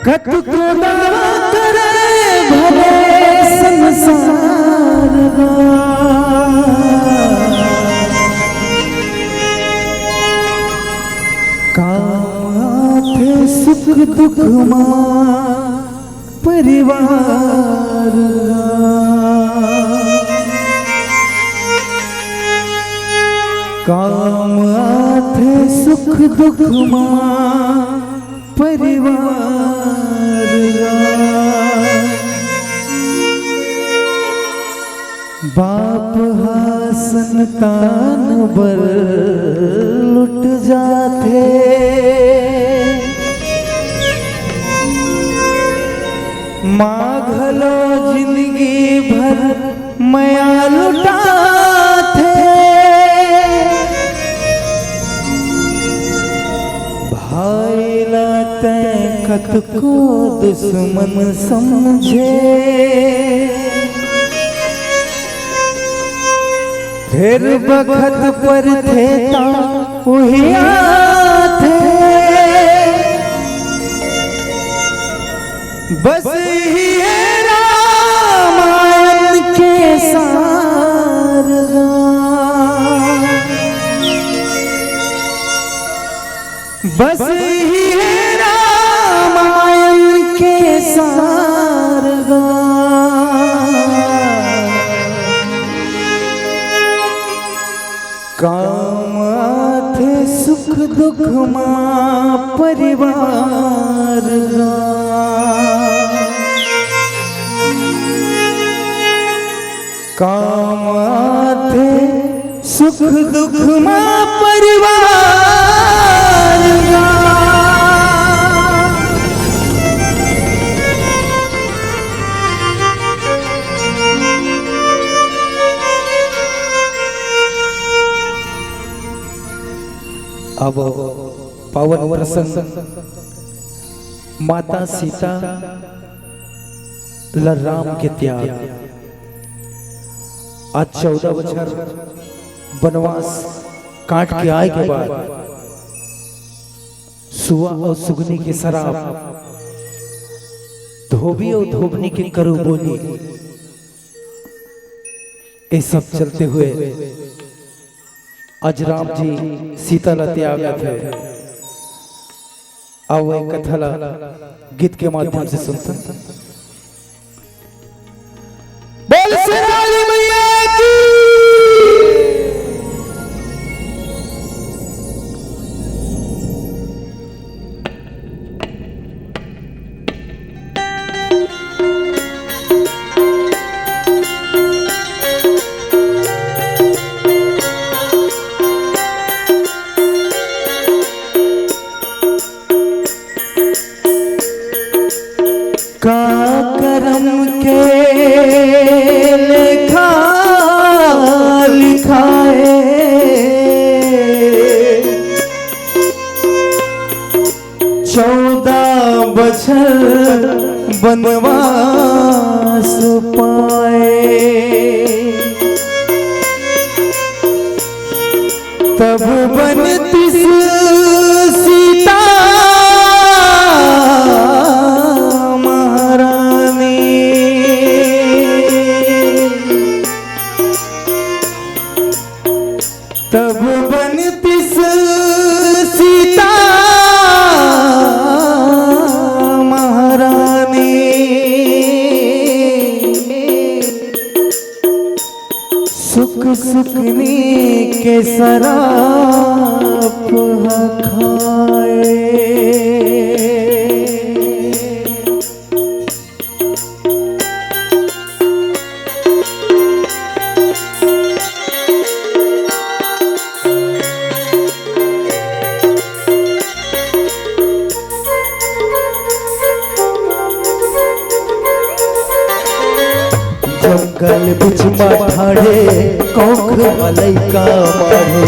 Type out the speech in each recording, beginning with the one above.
कतको दावा करे भले संसार काथे सुख दुख परिवार काम आथे सुख दुख परिवार बाप हा संतान बर लुट जाते माघलो जिंदगी भर मया लुटाते भाई लाते कत को दुश्मन समझे फिर बखत पर थे ता वही आते बस ही है रामायण के सार बस ही है रामायण के सार काम आथे सुख दुख परिवार काम आथे सुख दुख परिवार अब पावन प्रसंग माता सीता राम के त्याग आज 14 बछर वनवास काट के आए के बाद सुआ और सुगनी के शराब धोबी और धोबनी के करू बोली ये सब चलते हुए आज राम जी सीता ला त्याग थे अब वह कथा गीत के माध्यम से सुनता बोल शेरावाली मैया की का करम के लेखा लिखाए 14 बछर वनवास पाए तब बनती सीता तब बनती सीता महारानी सुख सुखनी के सराप खाए जंगल बिच ठाड़े कोख मलैका मारे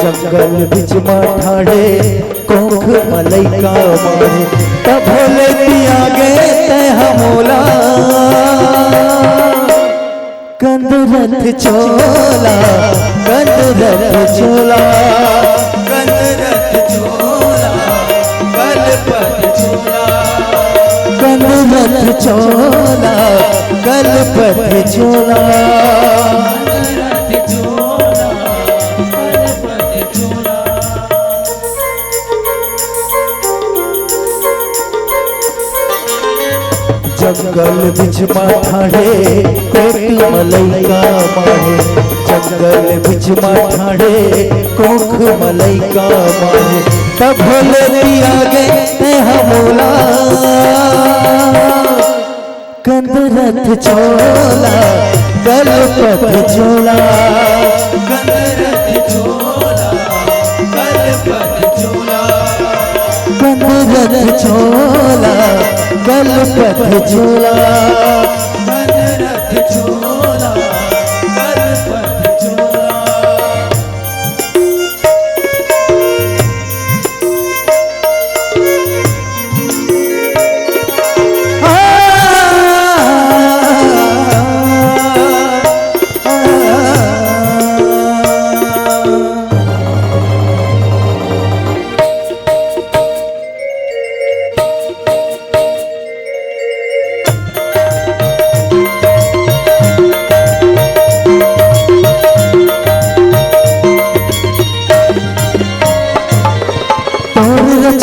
जंगल बिच ठाड़े कोख मलैका मारे तब भोले दिया गए ते हमोला कंदरथ चोला कंदरथ चोला कंदरथ चोला कलपत चोला चोला कलपत चोला जंगल बिच माठाड़े पेट मलैका माहे जंगल बिच माठाड़े कोख मलैका माहे तब भोले दिया गए हमोला कंदरत चोला कलपत चोला कंदरत चोला कलपत चोला कंदरत चोला कलपत चोला कंदरत चोला कलपत चोला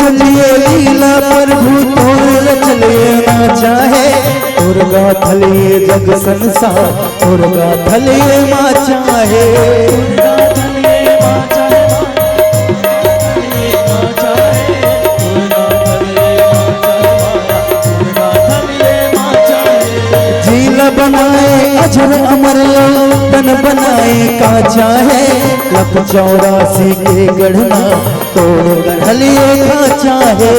चलिए लीला प्रभु तोर चलिए ना चाहे तोर गाथलिए जग संसार तोर गाथलिए माँ चाहे झील बनाए अजर अमर तन बनाए का चाहे लख 84 के गढ़ना तोड़ गढ़लिए का चाहे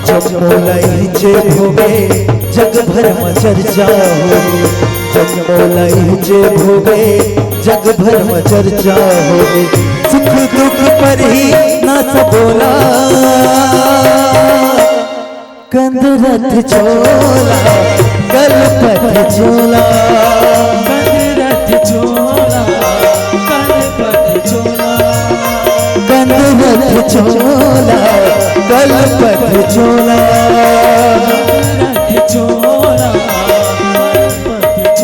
जब मोलाई जे भोगे जग भर में चर्चा होगी जब मोलाई जे भोगे जग भर में चर्चा होगी सुख दुख पर ही ना सबोला कंदरत चोला कलपत चोला कंदरत चोला कलपत चोला कंदरत चोला कलपत चोला कंदरत चोला कलपत चोला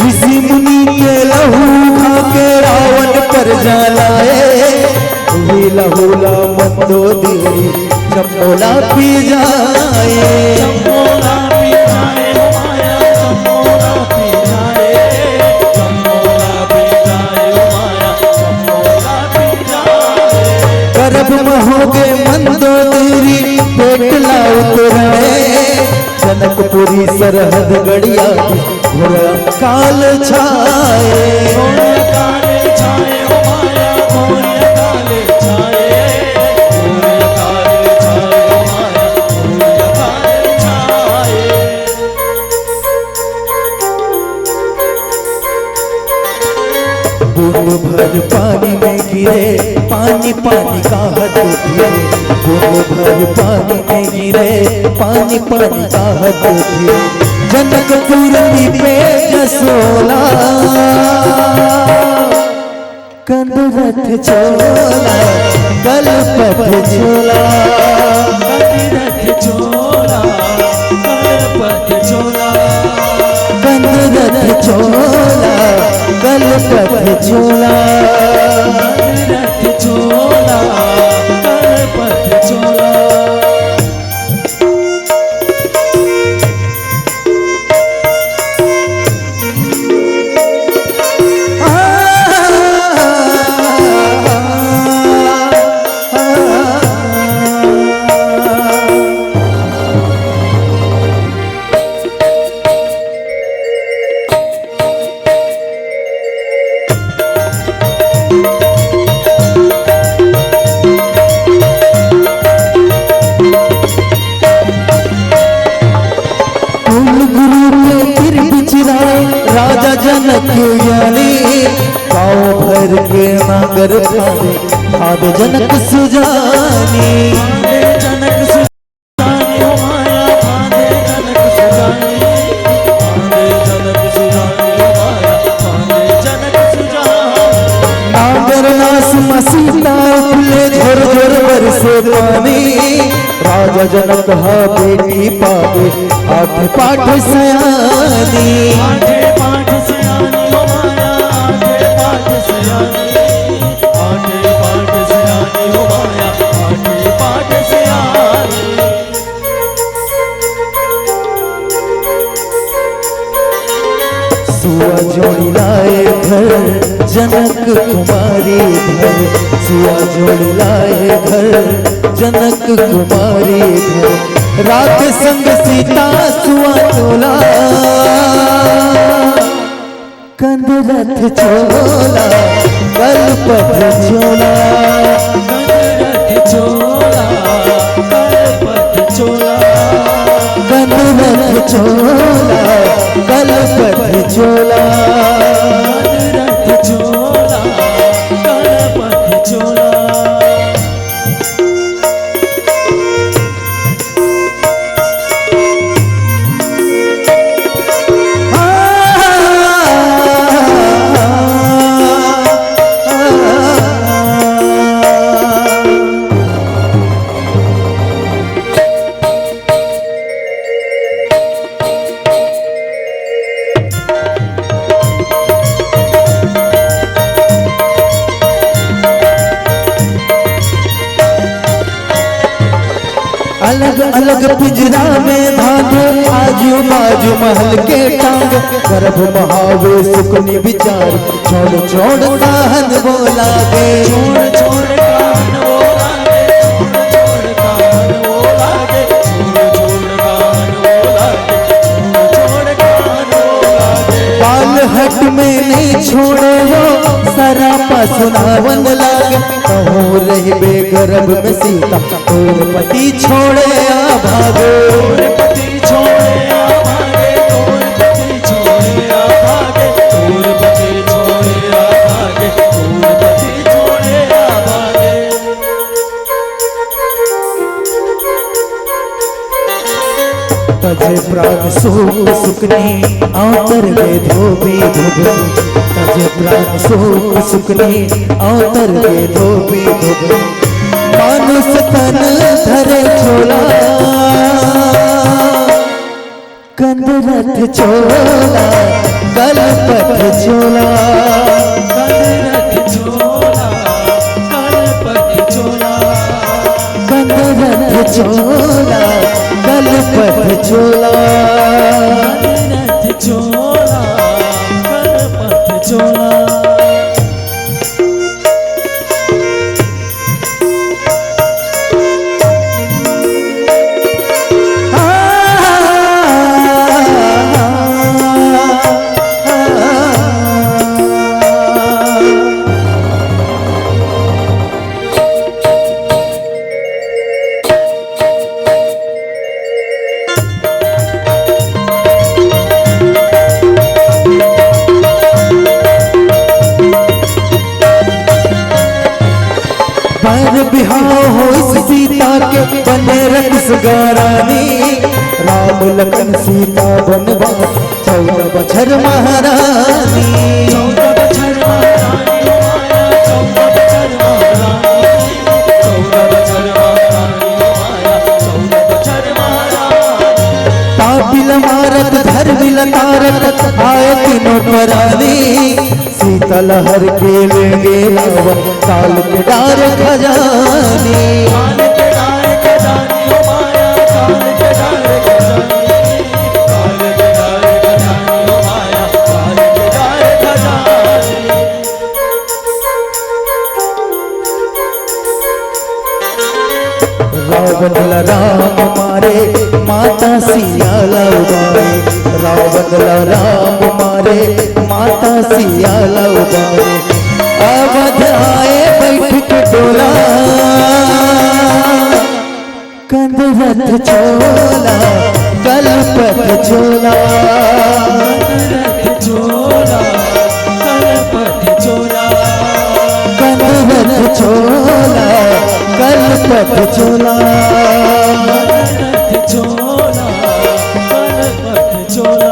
ऋषि मुनि के लहू खा के रावण पर जलाए हुला हुला मंदोदरी चंपोला पी जाए चंपोला पी जाए माया चंपोला पी जाए चंपोला पी जाए माया चंपोला पी जाए गर्भ में हो गए मंदोदरी पेट ला उतराए जनकपुरी सरहद गड़िया घोड़ा काल छाए काल छाए ओ माया घोड़ा काल छाए घोड़ा काल छाए ओ माया घोड़ा काल छाए बूंद भर पानी में गिरे पानी पानी का हद गिरे बूंद भर पानी में गिरे पानी पानी का हद गिरे जनकपुर पे जसोला कंदरत चोला कलपत चोला कंदरत चोला कलपत चोला कंदरत चोला कलपत चोला कंदरत चोला कलपत चोला राजा जनक ज्ञानी पाँव भर के नागर फादे फादे जनक सुजानी जनक सुजानी हो माया फादे जनक सुजानी फादे जनक सुजानी हो माया फादे जनक सुजानी नागर नास मसीता उठले झोर झोर बरसे पानी राजा जनक हा बेटी पावे आठ पाठ सयानी आठे पाठ सयानी हो माया आठे पाठ सयानी आठे पाठ सयानी हो माया आठे पाठ सयानी सुआ जोड़ी लाए घर जनक कुमारी घर सुआ जोड़ी लाए घर जनक कुमारी घर रात संग सीता सुआ तोला कंद रथ चोला कलपथ चोला रथ चोला कलपथ चोला कंद रथ चोला कलपथ चोला रथ चोला कलपथ चोला अलग अलग पिंजरा में धागे आजू बाजू महल के टांग गर्भ बहावे सुकनी विचार छोड़ छोड़ काहन बोला गे छोड़ छोड़ कान वो लागे छोड़ छोड़ कान वो लागे छोड़ छोड़ कान वो लागे छोड़ कान वो लागे बाल हट में नहीं छोड़े वो सरापा सुनावन लागे कहूँ रही बेगर्भ में सीता तोर पति छोड़े आ भागो तोर पति छोड़े आ भागे तोर पति छोड़े आ भागे तोर पति छोड़े आ भागे तोर पति छोड़े आ भागे तजे प्राण सुख सुकनी आतर गे धोबी धोबी तजे प्राण सुख सुकनी आतर गे धोबी धोबी मानुष तन धरे छोला कंद रथ चोला कलपथ चोला रथ चोला कलपथ चोला कंद रथ चोला कलपथ चोला रथ चोला कलपथ चोला पर बिहाव हो इस सीता के बने रख सगारानी राम लखन सीता बनवास 14 बछर महारानी 14 बछर महारानी हो माया 14 बछर महारानी 14 बछर महारानी हो माया 14 बछर महारानी तापिल मारत धर बिल तारत आए तीनों परानी सीता लहर के लेंगे लावन काल के डार खजानी काल के डार खजानी हो माया काल के डार खजानी काल के डार खजानी हो माया काल के डार खजानी रावण ला राम मारे माता सिया लौटाए रावण ला राम मारे माता सिया लौटाए अवध आए बैठ के डोला कंद रथ चोला कलपथ चोला रथ चोला गणपत चोला गणपत चोला गणपत चोला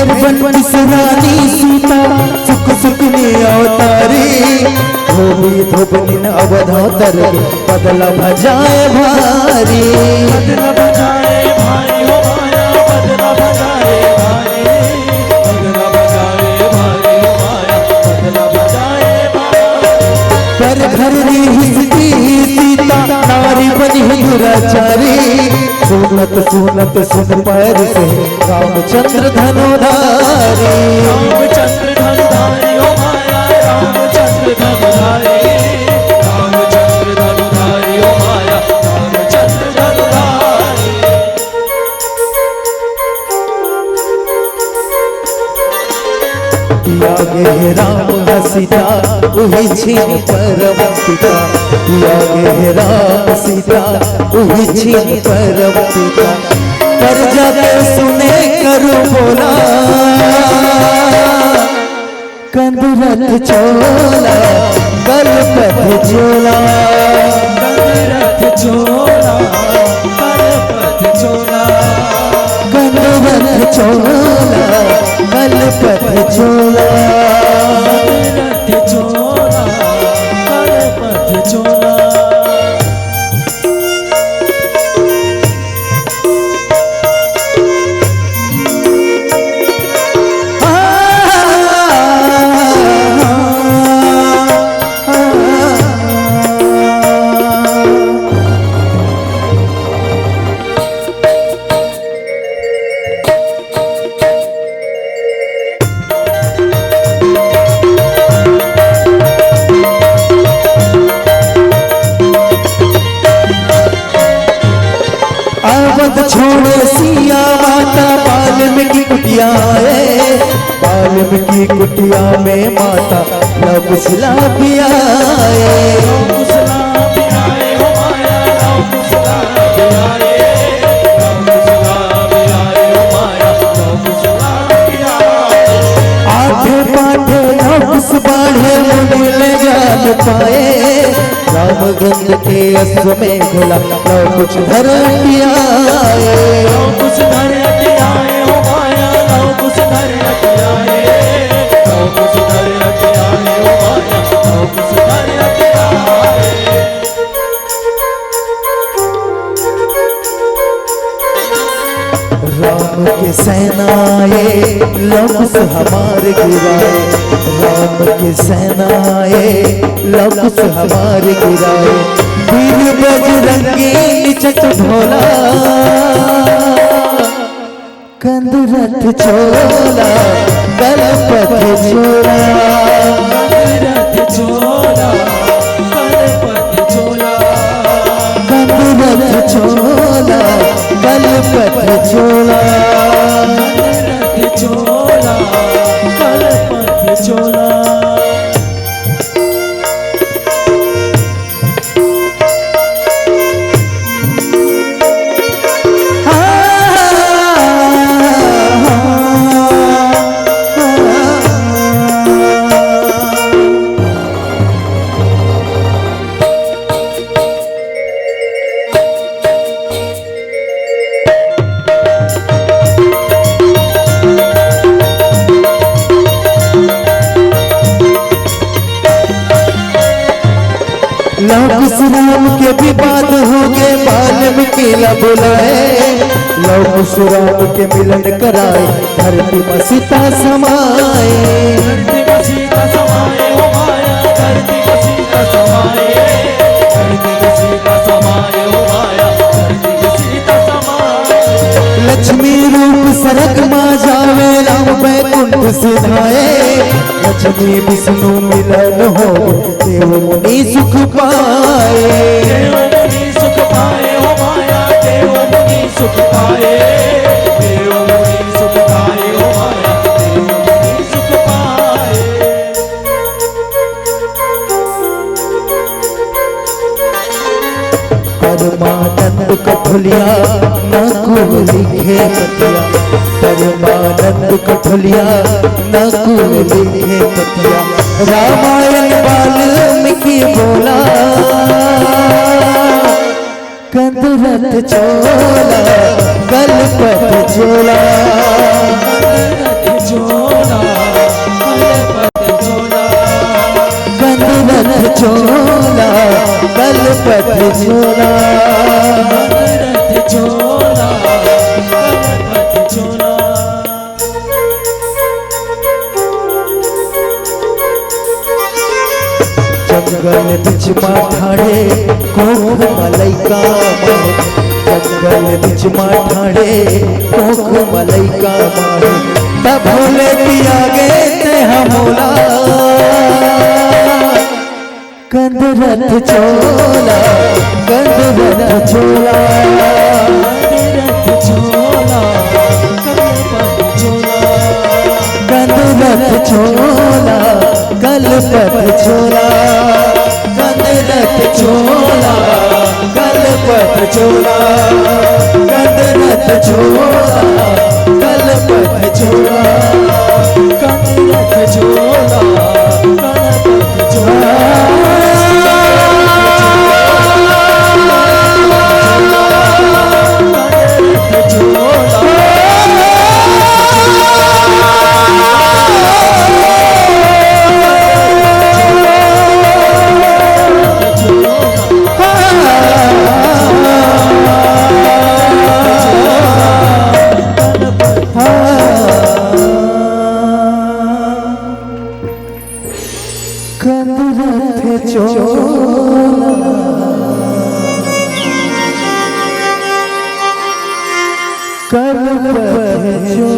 रानी सीता सुख सुख में अवतारी धोबी धोबनी अवधातर बदला भजाए भारी बदला बजाए भाई हो माया बदला बजाए भाई बदला बजाए भाई हो माया बदला बजाए भाई पर घर हिस्ती सीता नारी बनी दुराचारी सुनत सुनत सुन पैर से रामचंद्र धनुधारी रामचंद्र धनुधारी हो माया रामचंद्र धनुधारी रामचंद्र धनुधारी हो माया रामचंद्र धनुधारी यागे राम सीता वही छीन परम पिता यागे राम सीता वही छीन परम पिता पर जब सुने करो बोला कंदरथ चोला गणपत चोला गणरथ चोला गणपत चोला कंदरथ चोला गणपत चोला गणरथ चोला गणपत चोला छोड़े सिया माता वाल्मीकि कुटिया है वाल्मीकि कुटिया में माता लव कुशला भी आए कुशला भी आए हो माया राम कुशला भी आए राम कुशला भी आए हो माया राम कुशला भी आए आठे पाठे नौकुश बाढ़े मिल जान पाए रामगंज के अश्व में घोला लव कुछ धर आए कुछ धर आए हो माया लव कुछ धर आए लव कुछ धर आए हो माया लव कुछ धर आए राम के सेनाए लकुश हमारे गिराए राम के सेनाए लकुश हमारे गिराए वीर बजरंगी निचट ढोला कंदरथ चोला गणपत चोला गणरथ चोला गणपत चोला कंदरथ चोला गणपत चोला गणरथ चोला गणपत चोला लौकुश राम के विवाद हो गए वाल्मीकि बुलाए लौकुश राम के मिलन कराए धरती में सीता समाए धरती में सीता समाए हो माया धरती में सीता समाए धरती में सीता समाए हो माया धरती में सीता समाए लक्ष्मी रूप सरग माँ जावे राम बैकुंठ सिधाए लक्ष्मी विष्णु मिलन हो देव मुनि सुख पाए। देव मुनि सुख पाए हो माया, देव मुनि सुख पाए, देव मुनि सुख पाए हो माया, देव मुनि सुख पाए। परमानंद कठुलिया न कुल लिखे पतिया, परमानंद कठुलिया न कुल लिखे पतिया। रामायण वाल्मीकि बोला कंदरत चोला गलपत झोला, कंदरत झोला गलपत झोला, कंदरत झोला गलपत झोला, कंदरत झोला गलपत झोला। जंगल बिच माठाड़े कोख मलैका मारे, जंगल बिच माठाड़े कोख मलैका मारे। तब भोले दिया गे ते हमोला कंदरत चोला, कंदरत चोला, कंदरत झोला गलपत झोला, कंदरत चोला गलपत झोला, कंदरत चोला गलपत झोला, कंदरत चोला गलपत झोला, कंदरत झोला गलपत झोला। कंदरत चोला गलपत झोला।